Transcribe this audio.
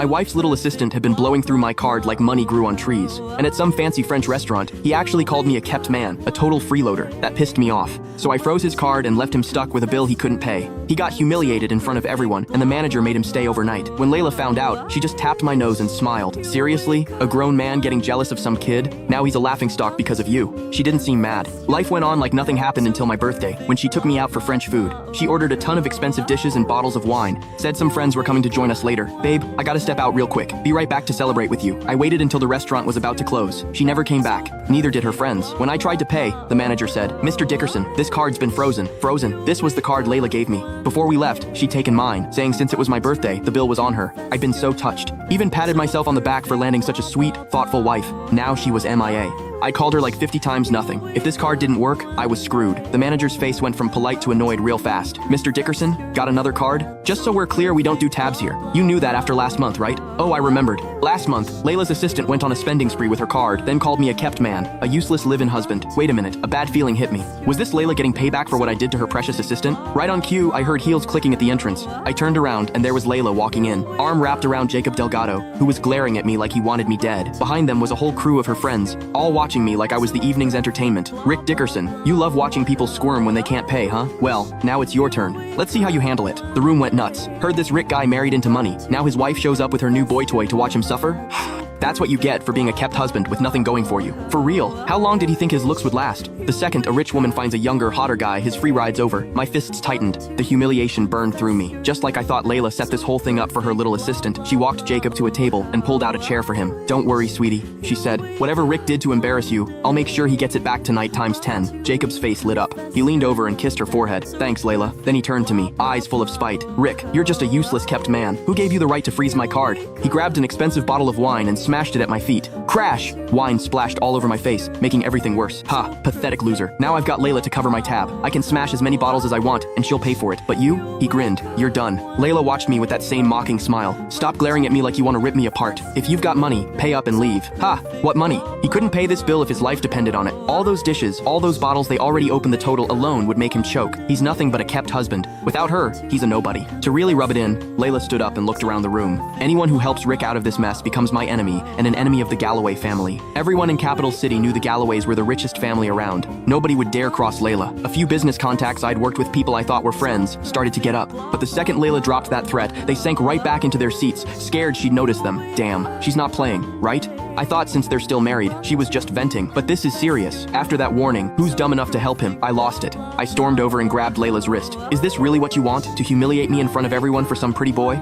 My wife's little assistant had been blowing through my card like money grew on trees. And at some fancy French restaurant, he actually called me a kept man, a total freeloader. That pissed me off. So I froze his card and left him stuck with a bill he couldn't pay. He got humiliated in front of everyone, and the manager made him stay overnight. When Layla found out, she just tapped my nose and smiled. Seriously? A grown man getting jealous of some kid? Now he's a laughingstock because of you. She didn't seem mad. Life went on like nothing happened until my birthday, when she took me out for French food. She ordered a ton of expensive dishes and bottles of wine. Said some friends were coming to join us later. Babe, I gotta step out real quick. Be right back to celebrate with you. I waited until the restaurant was about to close. She never came back. Neither did her friends. When I tried to pay, the manager said, "Mr. Dickerson, this card's been frozen." Frozen. This was the card Layla gave me. Before we left, she'd taken mine, saying since it was my birthday, the bill was on her. I'd been so touched. Even patted myself on the back for landing such a sweet, thoughtful wife. Now she was MIA. I called her like 50 times nothing. If this card didn't work, I was screwed. The manager's face went from polite to annoyed real fast. "Mr. Dickerson, got another card? Just so we're clear, we don't do tabs here. You knew that after last month, right?" "Oh, I remembered. Last month, Layla's assistant went on a spending spree with her card, then called me a kept man, a useless live-in husband." Wait a minute, a bad feeling hit me. Was this Layla getting payback for what I did to her precious assistant? Right on cue, I heard heels clicking at the entrance. I turned around, and there was Layla walking in, arm wrapped around Jacob Delgado, who was glaring at me like he wanted me dead. Behind them was a whole crew of her friends, all watching me like I was the evening's entertainment. "Rick Dickerson, you love watching people squirm when they can't pay, huh? Well, now it's your turn. Let's see how you handle it." The room went nuts. Heard this Rick guy married into money. Now his wife shows up with her new boy toy to watch him suffer? That's what you get for being a kept husband with nothing going for you. For real, how long did he think his looks would last? The second a rich woman finds a younger, hotter guy, his free ride's over. My fists tightened. The humiliation burned through me. Just like I thought Layla set this whole thing up for her little assistant, she walked Jacob to a table and pulled out a chair for him. "Don't worry, sweetie," she said. "Whatever Rick did to embarrass you, I'll make sure he gets it back tonight times 10. Jacob's face lit up. He leaned over and kissed her forehead. "Thanks, Layla." Then he turned to me, eyes full of spite. "Rick, you're just a useless kept man. Who gave you the right to freeze my card?" He grabbed an expensive bottle of wine and smashed it at my feet. Crash! Wine splashed all over my face, making everything worse. Ha, pathetic loser. Now I've got Layla to cover my tab. I can smash as many bottles as I want, and she'll pay for it. But you? He grinned. "You're done." Layla watched me with that same mocking smile. "Stop glaring at me like you want to rip me apart. If you've got money, pay up and leave." Ha! What money? He couldn't pay this bill if his life depended on it. All those dishes, all those bottles they already opened, the total alone would make him choke. He's nothing but a kept husband. Without her, he's a nobody. To really rub it in, Layla stood up and looked around the room. Anyone who helps Rick out of this mess becomes my enemy, and an enemy of the Galloway family. Everyone in Capital City knew the Galloways were the richest family around. Nobody would dare cross Layla. A few business contacts I'd worked with, people I thought were friends, started to get up. But the second Layla dropped that threat, they sank right back into their seats, scared she'd notice them. Damn, she's not playing, right? I thought since they're still married, she was just venting. But this is serious. After that warning, who's dumb enough to help him? I lost it. I stormed over and grabbed Layla's wrist. "Is this really what you want? To humiliate me in front of everyone for some pretty boy?"